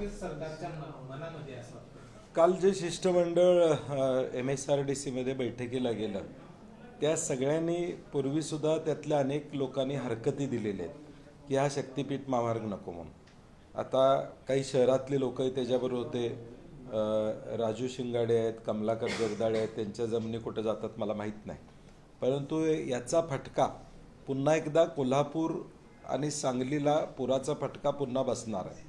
काँग्रेस सरकारच्या मनामध्ये असं वाटतं? काल जे शिष्टमंडळ MSRDC मध्ये बैठकीला गेलं त्या सगळ्यांनी पूर्वीसुद्धा त्यातल्या अनेक लोकांनी हरकती दिलेल्या आहेत की हा शक्तिपीठ महामार्ग नको म्हणून. आता काही शहरातले लोकही त्याच्याबरोबर होते. राजू शिंगाडे आहेत, कमलाकर जगदाळे आहेत, त्यांच्या जमिनी कुठे जातात मला माहीत नाही. परंतु याचा फटका पुन्हा एकदा कोल्हापूर आणि सांगलीला पुराचा फटका पुन्हा बसणार आहे.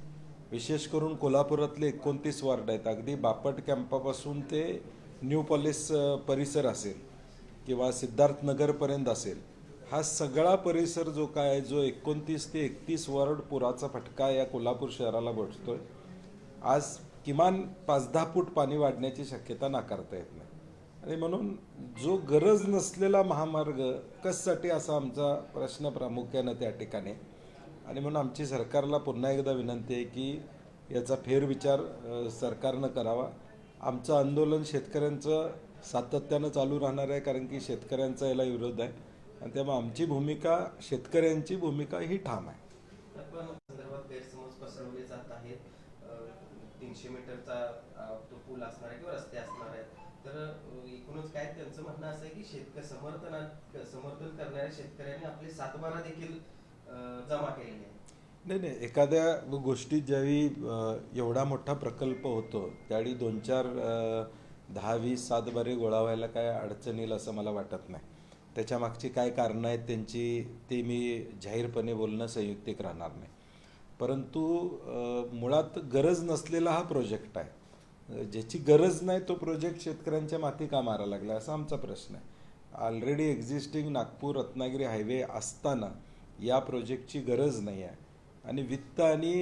विशेष करून कोल्हापुरातले 29 वार्ड आहेत. अगदी बापट कॅम्पापासून ते न्यू पॉलिस परिसर असेल किंवा सिद्धार्थनगरपर्यंत असेल, हा सगळा परिसर जो काय आहे, जो 29 ते 31 वार्ड पुराचा फटका या कोल्हापूर शहराला बसतोय. आज किमान 5-10 फूट पाणी वाढण्याची शक्यता नाकारता येत नाही. आणि म्हणून जो गरज नसलेला महामार्ग कशासाठी असा आमचा प्रश्न प्रामुख्यानं त्या ठिकाणी. आणि म्हणून आमची सरकारला पुन्हा एकदा विनंती आहे की याचा फेरविचार सरकारनं करावा. आमचं आंदोलन शेतकऱ्यांचं सातत्यानं चालू राहणार आहे, कारण की शेतकऱ्यांचा याला विरोध आहे आणि त्यामुळे आमची भूमिका, शेतकऱ्यांची भूमिका ही ठाम आहे. संदर्भात गैरसमज पसरवले जात आहेत. 300 मीटरचा तो पूल असणार आहे किंवा रस्ते असणार आहेत. तर एकूणच काय त्यांचं म्हणणं असं आहे की समर्थन करणाऱ्या शेतकऱ्यांनी आपले 7-12 देखील जमा केलेले आहे. नाही, एखाद्या गोष्टीत ज्यावेळी एवढा मोठा प्रकल्प होतो त्यावेळी 2-4 10-20 सातबारे गोळा व्हायला काय अडचण येईल असं मला वाटत नाही. त्याच्या मागची काय कारणं आहेत त्यांची ते मी जाहीरपणे बोलणं संयुक्तिक राहणार नाही. परंतु मुळात गरज नसलेला हा प्रोजेक्ट आहे. ज्याची गरज नाही तो प्रोजेक्ट शेतकऱ्यांच्या माथी का मारा लागला असा आमचा प्रश्न आहे. Already existing Nagpur Ratnagiri highway असताना या प्रोजेक्टची गरज नाही आहे. आणि वित्त आणि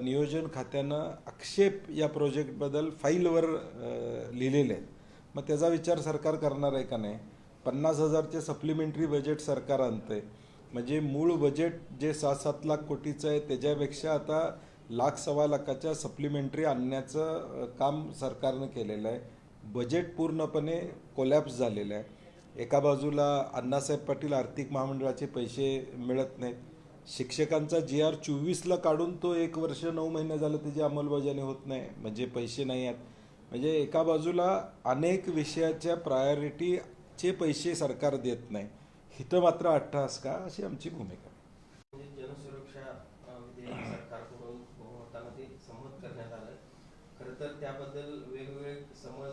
नियोजन खात्यानं आक्षेप या प्रोजेक्टबद्दल फाईलवर लिहिलेले आहेत. मग त्याचा विचार सरकार करणार आहे का नाही. 50,000चे सप्लिमेंटरी बजेट सरकार आणतंय. म्हणजे मूळ बजेट जे 7-7 लाख कोटीचं आहे त्याच्यापेक्षा आता 1-1.25 लाखाच्या सप्लिमेंटरी आणण्याचं काम सरकारनं केलेलं आहे. बजेट पूर्णपणे कोलॅप्स झालेलं आहे. एका बाजूला अण्णासाहेब पाटील आर्थिक महामंडळाचे पैसे मिळत नाहीत. शिक्षकांचा GR 24ला काढून तो 1 वर्ष 9 महिने झालं त्याची अंमलबजावणी होत नाही, म्हणजे पैसे नाही आहेत. म्हणजे एका बाजूला अनेक विषयाच्या प्रायोरिटीचे पैसे सरकार देत नाही. हिथं मात्र अट्टहास का अशी आमची भूमिका. जनसुरक्षा विधेयक सरकारकडून होताना ते संमत करण्यात आलं. खरं तर त्याबद्दल वेगवेगळे समज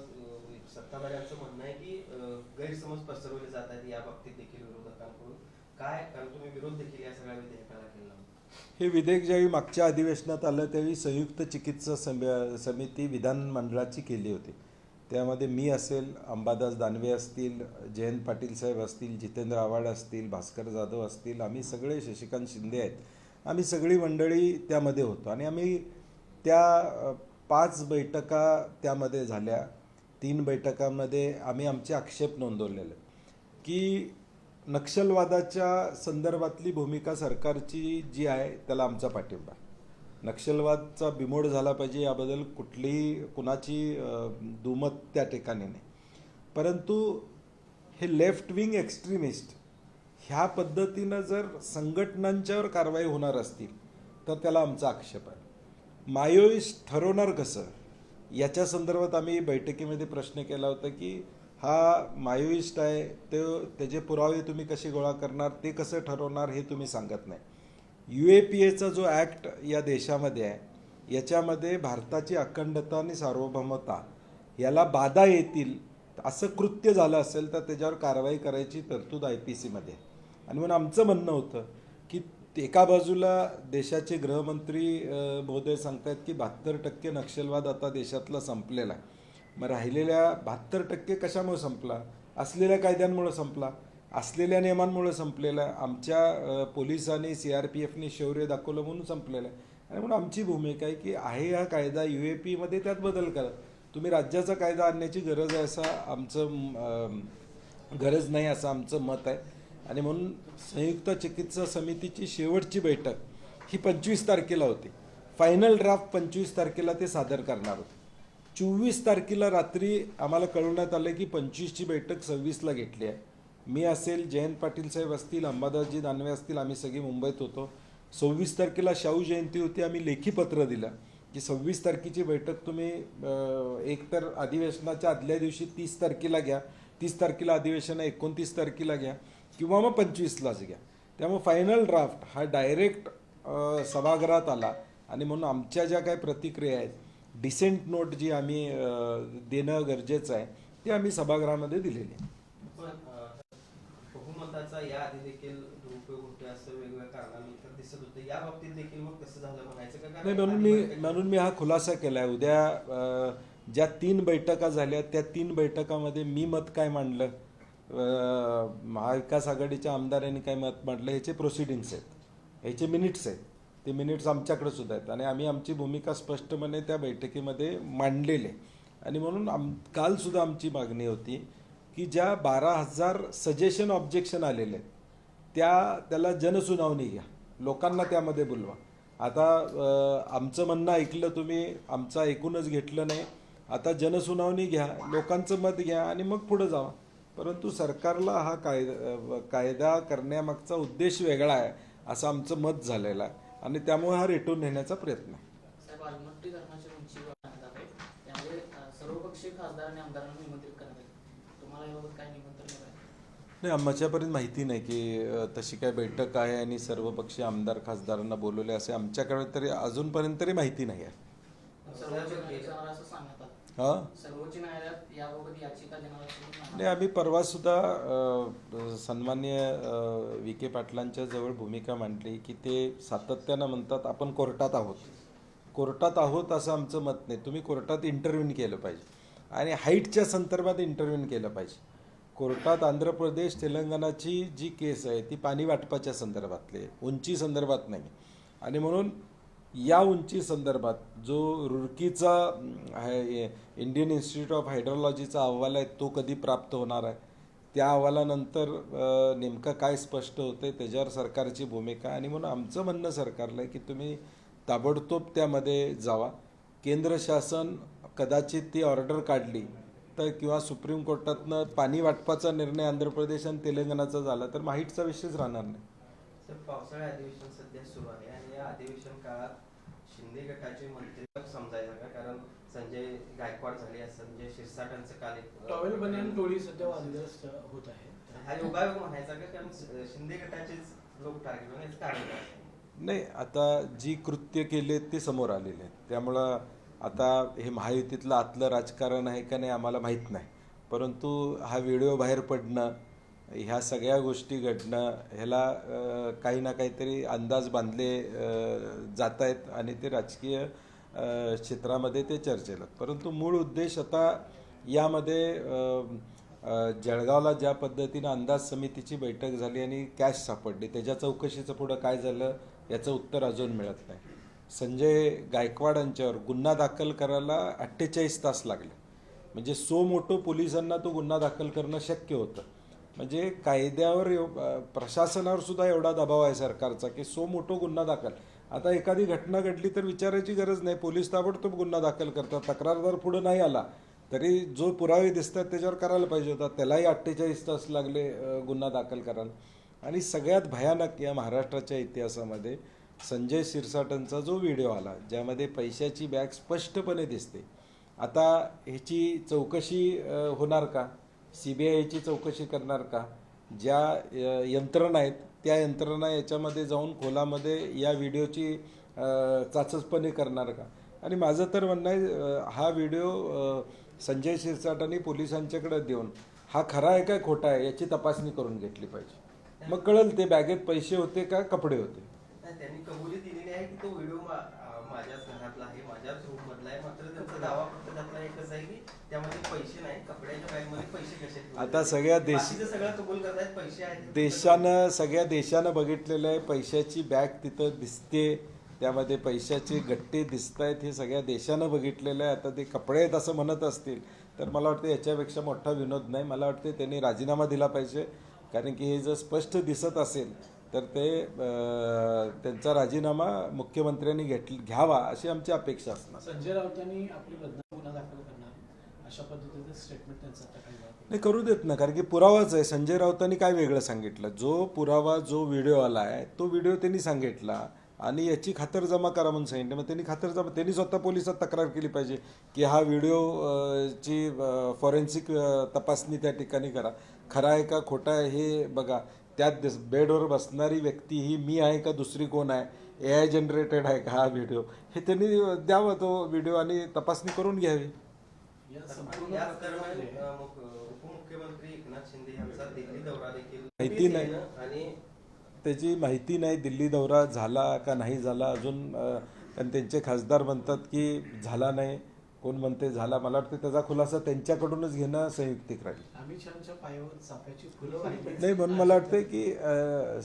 सत्ताधाऱ्यांचं म्हणणं आहे की गैरसमज पसरवले जात आहेत या बाबतीत देखील विरोधकांकडून. काय, कारण तुम्ही विरोध देखील या सगळ्या विधेयकाला केला. हे विधेयक ज्यावेळी मागच्या अधिवेशनात आलं त्यावेळी संयुक्त चिकित्सा समिती विधानमंडळाची केली होती. त्यामध्ये मी असेल, अंबादास दानवे असतील, जयंत पाटील साहेब असतील, जितेंद्र आव्हाड असतील, भास्कर जाधव असतील, आम्ही सगळे, शशिकांत शिंदे आहेत, आम्ही सगळी मंडळी त्यामध्ये होतो. आणि आम्ही त्या 5 बैठका त्यामध्ये झाल्या. 3 बैठकांमध्ये आम्ही आमचे आक्षेप नोंदवलेले की नक्षलवादाच्या संदर्भातली भूमिका सरकारची जी आहे त्याला आमचा पाठिंबा. नक्षलवादचा बिमोड झाला पाहिजे याबद्दल कुणाची दुमत त्या ठिकाणी नाही. परंतु हे लेफ्ट विंग एक्स्ट्रीमिस्ट ह्या पद्धतीनं जर संघटनांच्यावर कारवाई होणार असतील तर त्याला आमचा आक्षेप आहे. माओइस्ट ठरवणार कसं याच्या संदर्भात आम्ही बैठकीमध्ये प्रश्न केला होता की हा माओइस्ट आहे, त्याचे पुरावे तुम्ही कसे गोळा करणार, ते कसं ठरवणार हे तुम्ही सांगत नाही. UAPAचा जो ॲक्ट या देशामध्ये आहे याच्यामध्ये भारताची अखंडता आणि सार्वभौमता याला बाधा येतील असं कृत्य झालं असेल तर त्याच्यावर कारवाई करायची तरतूद IPC मध्ये. आणि म्हणून आमचं म्हणणं होतं की एका बाजूला देशाचे गृहमंत्री महोदय सांगतायत की 72% नक्षलवाद आता देशातला संपलेला आहे. मग राहिलेल्या 72% कशामुळे संपला? असलेल्या कायद्यांमुळे संपला, असलेल्या नियमांमुळे संपलेला आहे. आमच्या पोलिसांनी CRPFने शौर्य दाखवलं म्हणून संपलेलं आहे. आणि म्हणून आमची भूमिका आहे की आहे हा कायदा UAP मध्ये त्यात बदल करा. तुम्ही राज्याचा कायदा आणण्याची गरज आहे गरज नाही असं आमचं मत आहे. आणि म्हणून संयुक्त चिकित्सा समितीची शेवटची बैठक ही 25 तारखेला होती. फायनल ड्राफ्ट 25 तारखेला ते सादर करणार होते. 24 तारखेला रात्री आम्हाला कळवण्यात आलं की 25ची बैठक 26ला घेतली आहे. मी असेल, जयंत पाटील साहेब असतील, अंबादासजी दानवे असतील, आम्ही सगळी मुंबईत होतो. 26 तारखेला शाहू जयंती होती. आम्ही लेखी पत्र दिलं की 26 तारखेची बैठक तुम्ही एक तर अधिवेशनाच्या आदल्या दिवशी 30 तारखेला घ्या, 30 तारखेला अधिवेशन आहे 29 तारखेला घ्या किंवा मग 25लाच घ्या. त्यामुळे फायनल ड्राफ्ट हा डायरेक्ट सभागृहात आला आणि म्हणून आमच्या ज्या काही प्रतिक्रिया आहेत, डिसेंट नोट जी आम्ही देणं गरजेचं आहे ते आम्ही सभागृहामध्ये दिलेली आहे. बहुमताचा या आधी देखील दुरुपयोग होतोय असं वेगवेगळ्या कारणांनी तर दिसत होतं. या बाबतीत देखील मग कसं झालं म्हणायचं का? नाही, म्हणून मी हा खुलासा केला आहे. उद्या ज्या 3 बैठका झाल्या त्या 3 बैठकामध्ये मी मत काय मांडलं, महाविकास आघाडीच्या आमदारांनी काय मत मांडलं, ह्याचे प्रोसिडिंग्स आहेत, ह्याचे मिनिट्स आहेत. ते मिनिट्स आमच्याकडे सुद्धा आहेत आणि आम्ही आमची भूमिका स्पष्टपणे त्या बैठकीमध्ये मांडलेली आहे. आणि म्हणून कालसुद्धा आमची मागणी होती की ज्या 12,000 सजेशन ऑब्जेक्शन आलेले आहेत त्याला जनसुनावणी घ्या, लोकांना त्यामध्ये बोलवा. आता आमचं म्हणणं ऐकलं तुम्ही, आमचं ऐकूनच घेतलं नाही. आता जनसुनावणी घ्या, लोकांचं मत घ्या आणि मग पुढे जावा. परंतु सरकारला हा कायदा करण्यामागचा उद्देश वेगळा आहे असं आमचं मत झालेलं आहे आणि त्यामुळे हा रेटून नेण्याचा प्रयत्न आहे. साहेब, आलमट्टीकरणाची उंची वाढवण्यात आहे, त्यामुळे सर्वपक्षीय खासदारांनी आमदारांना निमंत्रित करण्यात आले. तुम्हाला याबाबत काय निमंत्रण आहे? नाही, आमच्यापर्यंत माहिती नाही की तशी काय बैठक आहे आणि सर्वपक्षीय आमदार खासदारांना बोलवले असे आमच्याकडे तरी अजूनपर्यंत तरी माहिती नाही आहे. सर्वोच्च न्यायालयात असं सांगण्यात आलं. सर्वोच्च न्यायालयात याबाबत याचिका देणार असं नाही, आम्ही परवा सुद्धा सन्मान्य विखे पाटलांच्या जवळ भूमिका मांडली की ते सातत्यानं म्हणतात आपण कोर्टात आहोत असं आमचं मत नाही. तुम्ही कोर्टात इंटरव्ह्यून केलं पाहिजे आणि हाईटच्या संदर्भात इंटरव्ह्यून केलं पाहिजे. कोर्टात आंध्र प्रदेश तेलंगणाची जी केस आहे ती पाणी वाटपाच्या संदर्भातली, उंची संदर्भात नाही. आणि म्हणून या उंची संदर्भात जो रुडकीचा इंडियन इन्स्टिट्यूट ऑफ हायड्रोलॉजीचा अहवाल आहे तो कधी प्राप्त होणार आहे, त्या अहवालानंतर नेमकं काय स्पष्ट होते त्याच्यावर सरकारची भूमिका. आणि म्हणून आमचं म्हणणं सरकारला आहे की तुम्ही ताबडतोब त्यामध्ये जावा. केंद्र शासन कदाचित ती ऑर्डर काढली तर किंवा सुप्रीम कोर्टातनं पाणी वाटपाचा निर्णय आंध्र प्रदेश आणि तेलंगणाचा झाला तर माहीतचा विषयच राहणार नाही. सर, पावसाळी अधिवेशन सध्या सुरू आहे आणि या अधिवेशन काळात शिंदे गटाचे मंत्री समजायचं का? कारण संजय गायकवाड झाले, संजय शिरसाटांचं काल टॉवेल बनियान टोळी सध्या वादग्रस्त होत आहे. हा योगायोग म्हणायचा का? कारण शिंदे गटाचेच लोक टार्गेट होण्याचं कारण काय? नाही, आता जी कृत्य केले ते समोर आलेले आहेत. त्यामुळं आता हे महायुतीतलं आतलं राजकारण आहे का नाही आम्हाला माहीत नाही, परंतु हा व्हिडिओ बाहेर पडणं, ह्या सगळ्या गोष्टी घडणं, ह्याला काही ना काहीतरी अंदाज बांधले जात आहेत आणि ते राजकीय क्षेत्रामध्ये ते चर्चेला. परंतु मूळ उद्देश आता यामध्ये जळगावला ज्या पद्धतीनं अंदाज समितीची बैठक झाली आणि कॅश सापडली, त्याच्या चौकशीचं पुढं काय झालं याचं उत्तर अजून मिळत नाही. संजय गायकवाड यांच्यावर गुन्हा दाखल करायला 48 तास लागले. म्हणजे सो मोठं पोलिसांना तो गुन्हा दाखल करणं शक्य होतं. म्हणजे कायद्यावर प्रशासनावर सुद्धा एवढा दबाव आहे सरकारचा की सो मोठं गुन्हा दाखल. आता एखादी घटना घडली तर विचारायची गरज नाही, पोलीस ताबडतोब गुन्हा दाखल करतात. तक्रारदार पुढे नाही आला तरी जो पुरावे दिसतात त्याच्यावर करायला पाहिजे होता, त्यालाही 48 तास लागले गुन्हा दाखल करायला. आणि सगळ्यात भयानक या महाराष्ट्राच्या इतिहासामध्ये संजय शिरसाटांचा जो व्हिडिओ आला ज्यामध्ये पैशाची बॅग स्पष्टपणे दिसते, आता ह्याची चौकशी होणार का? CBI चौकशी करणार का? ज्या यंत्रणा आहेत त्या यंत्रणा याच्यामध्ये जाऊन खोलामध्ये या व्हिडिओची चाचपणी करणार का? आणि माझं तर म्हणणं आहे हा व्हिडिओ संजय शिरसाटांनी पोलिसांच्याकडे देऊन हा खरा आहे का खोटा आहे याची तपासणी करून घेतली पाहिजे. मग कळेल ते बॅगेत पैसे होते का कपडे होते. त्यांनी कबुली दिलेली आहे की तो व्हिडिओ माझ्याच घरातला आहे, माझ्याच रूम मधला आहे. मात्र त्यांचा दावा फक्त त्यातला एकच आहे की त्यामध्ये पैसे नाही, कपड्याच्या बॅग मध्ये पैसे कसे. आता सगळ्या सगळं कबूल करतायत पैसे आहेत. सगळ्या देशानं बघितलेलं आहे, पैशाची बॅग तिथं दिसते, त्यामध्ये पैशाचे गट्टे दिसत आहेत, हे सगळ्या देशानं बघितलेलं आहे. आता ते कपडे आहेत असं म्हणत असतील तर मला वाटतं याच्यापेक्षा मोठा विनोद नाही. मला वाटते त्यांनी राजीनामा दिला पाहिजे, कारण की हे जर स्पष्ट दिसत असेल तर ते त्यांचा राजीनामा मुख्यमंत्र्यांनी घ्यावा अशी आमची अपेक्षा असणार. संजय राऊतांनी आपली बदनामी गुन्हा दाखल करणार अशा पद्धतीचं स्टेटमेंट त्यांचं आता काही नाही करू देत ना, कारण की पुरावाच आहे. संजय राऊतांनी काय वेगळं सांगितलं? जो पुरावा जो व्हिडिओ आला आहे तो व्हिडिओ त्यांनी सांगितला, आणि याची खातरजमा करा म्हणून सांगितलं. मग त्यांनी स्वतः पोलिसात तक्रार केली पाहिजे की हा व्हिडिओ ची फॉरेन्सिक तपासणी त्या ठिकाणी करा, खरा आहे का खोटा आहे हे बघा. त्यात बेडवर बसणारी व्यक्ती ही मी आहे का दुसरी कोण आहे, AI जनरेटेड आहे का हा व्हिडिओ, हे त्यांनी द्यावा तो व्हिडिओ आणि तपासणी करून घ्यावी. या संपूर्ण याच दरम्यान प्रकरणामध्ये उपमुख्यमंत्री एकनाथ शिंदे यांचा दिल्ली दौरा देखील माहिती नाही. आणि त्याची माहिती नाही दिल्ली दौरा झाला का नाही झाला अजून. कारण त्यांचे खासदार म्हणतात की झाला नाही, कोण म्हणते झाला. मला वाटतं त्याचा खुलासा त्यांच्याकडूनच घेणं संयुक्तिक राहील. अमित शहाच्या पायावर चाफ्याची फुलं वाहिली. नाही, म्हणून मला वाटतं की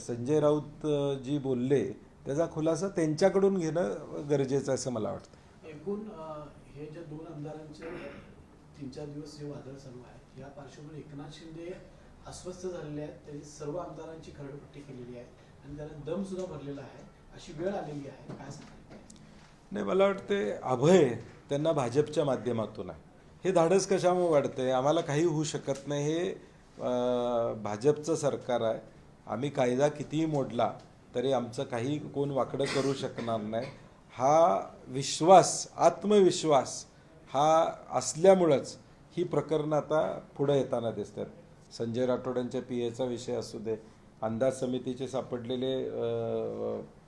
संजय राऊत जी बोलले त्याचा खुलासा त्यांच्याकडून घेणं गरजेचं आहे असं मला वाटतं. एकूण हे जे 2 आमदारांचे 3-4 दिवस जे वादळ चालू आहे, या पार्श्वभूमीवर एकनाथ शिंदे अस्वस्थ झालेले आहेत. त्यांनी सर्व आमदारांची खरडपट्टी केलेली आहे आणि त्यांना दम सुद्धा भरलेला आहे, अशी वेळ आलेली आहे. काय सांगाल? नाही, मला वाटते अभय त्यांना भाजपच्या माध्यमातून आहे. हे धाडस कशामुळे वाढतंय, आम्हाला काही होऊ शकत नाही, हे भाजपचं सरकार आहे, आम्ही कायदा कितीही मोडला तरी आमचं काही कोण वाकडं करू शकणार नाही, हा विश्वास, आत्मविश्वास हा असल्यामुळंच ही प्रकरणं आता पुढे येताना दिसतात. संजय राठोडांच्या PAचा विषय असू दे, अंदाज समितीचे सापडलेले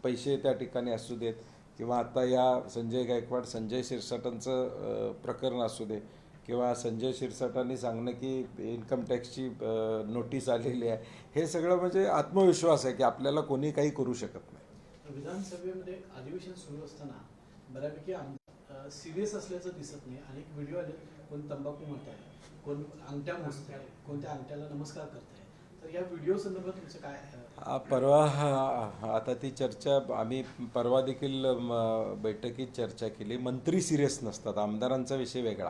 पैसे त्या ठिकाणी असू देत, किंवा आता या संजय गायकवाड संजय शिरसाटांचं प्रकरण असू दे, किंवा संजय शिरसाटांनी सांगणं की इन्कम टॅक्सची नोटीस आलेली आहे, हे सगळं म्हणजे आत्मविश्वास आहे की आपल्याला कोणी काही करू शकत नाही. विधानसभेमध्ये अधिवेशन सुरू असताना बऱ्यापैकी सिरियस असल्याचं दिसत नाही. अनेक व्हिडिओ आले, कोण तंबाखू म्हणत आहे, कोण अंगठ्या मोजत आहे, कोणत्या अंगठ्याला नमस्कार करत आहे. तर या व्हिडिओ संदर्भात तुमचं काय? परवा आता ती चर्चा आम्ही परवा देखील बैठकीत चर्चा केली. मंत्री सिरियस नसतात, आमदारांचा विषय वेगळा.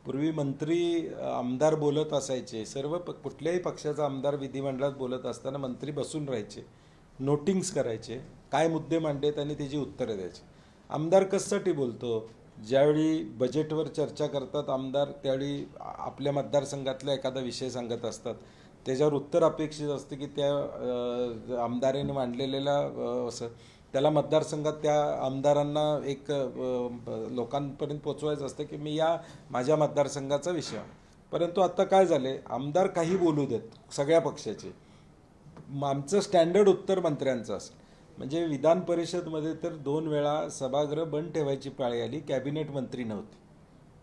पूर्वी मंत्री आमदार बोलत असायचे, सर्व कुठल्याही पक्षाचा आमदार विधिमंडळात बोलत असताना मंत्री बसून राहायचे, नोटिंग्स करायचे, काय मुद्दे मांडलेत आणि त्याची उत्तरं द्यायची. आमदार कशासाठी बोलतो? ज्यावेळी बजेटवर चर्चा करतात आमदार, त्यावेळी आपल्या मतदारसंघातला एखादा विषय सांगत असतात, त्याच्यावर उत्तर अपेक्षित असते की त्या आमदाराने मांडलेल्या त्याला मतदारसंघात त्या आमदारांना एक लोकांपर्यंत पोचवायचं असतं की मी या माझ्या मतदारसंघाचा विषय. परंतु आता काय झाले, आमदार काही बोलू देत सगळ्या पक्षाचे, आमचं स्टँडर्ड उत्तर मंत्र्यांचं असेल. म्हणजे विधान परिषदमध्ये तर 2 वेळा सभागृह बंद ठेवायची पाळी आली, कॅबिनेट मंत्री नव्हते.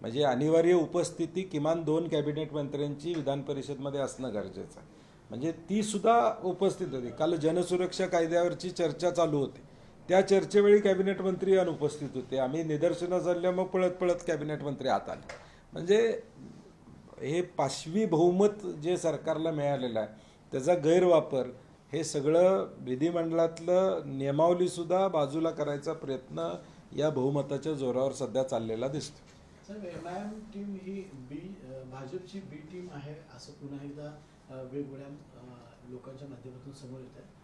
म्हणजे अनिवार्य उपस्थिती किमान 2 कॅबिनेट मंत्र्यांची विधान परिषदमध्ये असणं गरजेचं आहे. म्हणजे ती सुद्धा उपस्थित होती. काल जनसुरक्षा कायद्यावरची चर्चा चालू होती, त्या चर्चेवेळी कॅबिनेट मंत्री अनुपस्थित होते. आम्ही निदर्शनं चालल्या, मग पळत पळत कॅबिनेट मंत्री आत आले. म्हणजे हे पाशवी बहुमत जे सरकारला मिळालेलं आहे त्याचा गैरवापर, हे सगळं विधिमंडळातलं नियमावलीसुद्धा बाजूला करायचा प्रयत्न या बहुमताच्या जोरावर सध्या चाललेला दिसतो. साहेब, MIM टीम ही भाजपची बी टीम आहे असं पुन्हा एकदा वेगवेगळ्या लोकांच्या माध्यमातून समोर येत आहे.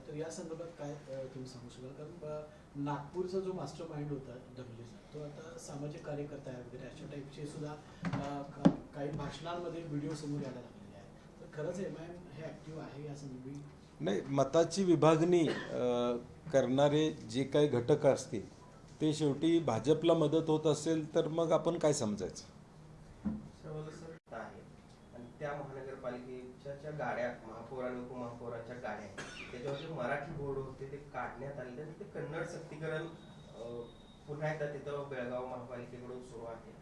तर या संदर्भात काय तुम्ही सांगू शकाल? कारण नागपूरचा जो मास्टर माइंड होता दंगलीचा, तो आता सामाजिक कार्यकर्ता आहे वगैरे अशा टाईपचे सुद्धा काही भाषणांमध्ये व्हिडिओ समोर यायला लागलेले आहेत. तर खरंच MIM हे ॲक्टिव्ह आहे या संदर्भात? नाही, मताची विभागणी करणारे जे काही घटक असतील ते शेवटी भाजपला मदत होत असेल तर मग आपण काय समजायचं? आहे आणि त्या महानगरपालिकेच्या गाड्या, महापौर आणि उपमहापौरांच्या गाड्या, त्याच्यावर जे मराठी बोर्ड होते ते काढण्यात आले आणि ते कन्नड सक्तीकरण पुन्हा एकदा तिथं बेळगाव महापालिकेकडून सुरू आहे.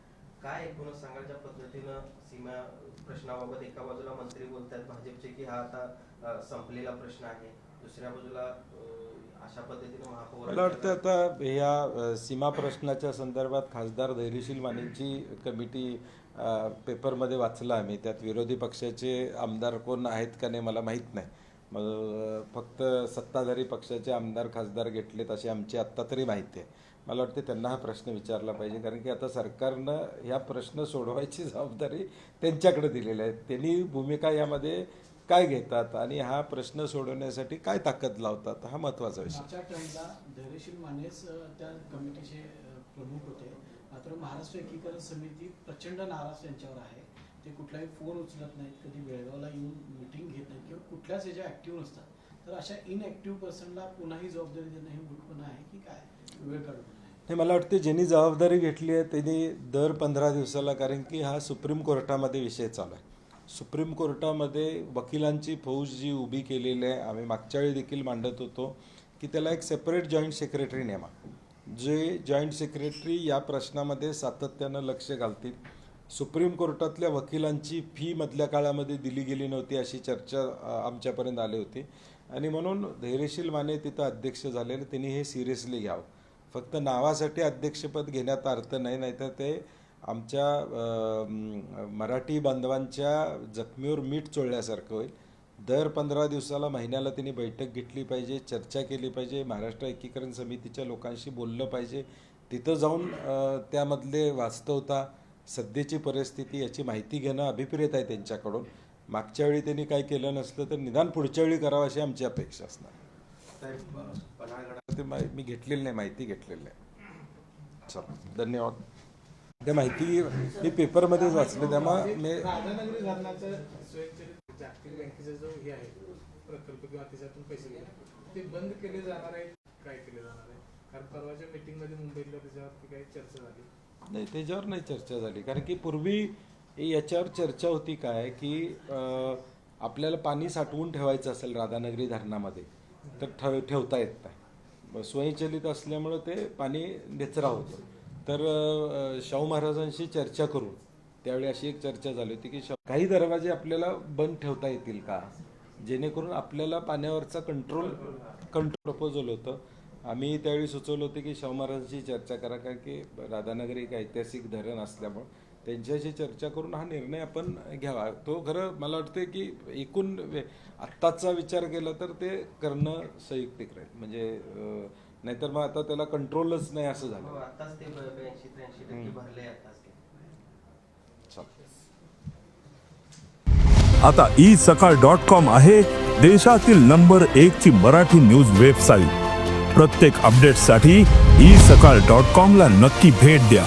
काय एकूणच सांगाल ज्या पद्धतीनं सीमा प्रश्नाबाबत एका बाजूला मंत्री बोलतात भाजपचे की हा आता संपलेला प्रश्न आहे, दुसऱ्या बाजूला अशा पद्धतीनं महापौर. मला वाटतं आता या सीमा प्रश्नाच्या संदर्भात खासदार धैर्यशील मानेंची कमिटी पेपरमध्ये वाचला आम्ही. त्यात विरोधी पक्षाचे आमदार कोण आहेत का नाही मला माहीत नाही. मग फक्त सत्ताधारी पक्षाचे आमदार खासदार घेतलेत अशी आमची आत्ता तरी माहिती आहे. मला वाटते त्यांना हा प्रश्न विचारला पाहिजे, कारण की आता सरकारनं ह्या प्रश्न सोडवायची जबाबदारी त्यांच्याकडे दिलेली आहे. त्यांनी भूमिका यामध्ये काय घेतात आणि हा प्रश्न सोडवण्यासाठी काय ताकद लावतात, हा महत्त्वाचा विषय. मागच्या टर्मला धैर्यशील मानेच त्या कमिटीचे प्रमुख होते, मात्र महाराष्ट्र एकीकरण समिती प्रचंड नाराज त्यांच्यावर आहे. ते कुठलाही फोन उचलत नाहीत, कधी बेळगावला येऊन मीटिंग घेत नाहीत किंवा कुठल्याच ह्याच्या ॲक्टिव्ह नसतात. तर अशा इनएक्टिव्ह पर्सनला पुन्हाही जबाबदारी देणं हे मूर्खपणा आहे की काय वेळ काढून आहे? हे मला वाटते ज्यांनी जबाबदारी घेतली आहे त्यांनी दर 15 दिवसाला, कारण की हा सुप्रीम कोर्टामध्ये विषय चालू आहे. सुप्रीम कोर्टामध्ये वकिलांची फौज जी उभी केलेली आहे, आम्ही मागच्या वेळी देखील मांडत होतो की त्याला एक सेपरेट जॉईंट सेक्रेटरी नेमा, जे जॉईंट सेक्रेटरी या प्रश्नामध्ये सातत्यानं लक्ष घालतील. सुप्रीम कोर्टातल्या वकिलांची फी मधल्या काळामध्ये दिली गेली नव्हती अशी चर्चा आमच्यापर्यंत आली होती आणि म्हणून धैर्यशील माने तिथं अध्यक्ष झालेले, त्यांनी हे सिरियसली घ्यावं. फक्त नावासाठी अध्यक्षपद घेण्यात अर्थ नाही, नाहीतर ते आमच्या मराठी बांधवांच्या जखमीवर मीठ चोळल्यासारखं होईल. दर 15 दिवसाला, महिन्याला त्यांनी बैठक घेतली पाहिजे, चर्चा केली पाहिजे, महाराष्ट्र एकीकरण समितीच्या लोकांशी बोललं पाहिजे, तिथं जाऊन त्यामधले वास्तवता, सध्याची परिस्थिती याची माहिती घेणं अभिप्रेत आहे त्यांच्याकडून. मागच्या वेळी त्यांनी काय केलं नसलं तर निदान पुढच्या वेळी करावं अशी आमची अपेक्षा असणार. ते मी घेतलेली नाही, माहिती घेतलेली नाही. चला, धन्यवाद. त्या माहिती मी पेपरमध्येच वाचले, त्यामुळे मी राधानगरी धरणाचं स्वयंचलित जागतिक बँकेचा जो हे आहे प्रकल्प किंवा त्याच्यातून पैसे घेणे ते बंद केले जाणार आहे, काय केले जाणार आहे? कारण परवाच्या मीटिंगमध्ये मुंबईतल्या त्याच्यावरती काही चर्चा झाली नाही, त्याच्यावर नाही चर्चा झाली. कारण की पूर्वी याच्यावर चर्चा होती काय की आपल्याला पाणी साठवून ठेवायचं असेल राधानगरी धरणामध्ये तर ठेवता येत नाही, स्वयंचलित असल्यामुळं ते पाणी निचरा होतं. तर शाहू महाराजांशी चर्चा करून त्यावेळी अशी एक चर्चा झाली होती की काही दरवाजे आपल्याला बंद ठेवता येतील का, जेणेकरून आपल्याला पाण्यावरचा कंट्रोल प्रपोजल होतं. आम्ही त्यावेळी सुचवलं होतं की शाहू महाराजांशी चर्चा करा, कारण की राधानगरी एक ऐतिहासिक धरण असल्यामुळं त्यांच्याशी चर्चा करून हा निर्णय आपण घ्यावा. तो खरं मला वाटतं की एकूण आत्ताचा विचार केला तर ते करणं संयुक्तिक राहील, म्हणजे नाहीतर मग आता त्याला कंट्रोलच नाही असं झालं. आताच ते 82-83% भरले आताच. आता isakal.com आहे देशातील नंबर 1 ची मराठी न्यूज वेबसाईट. प्रत्येक अपडेटसाठी isakal.com ला नक्की भेट द्या.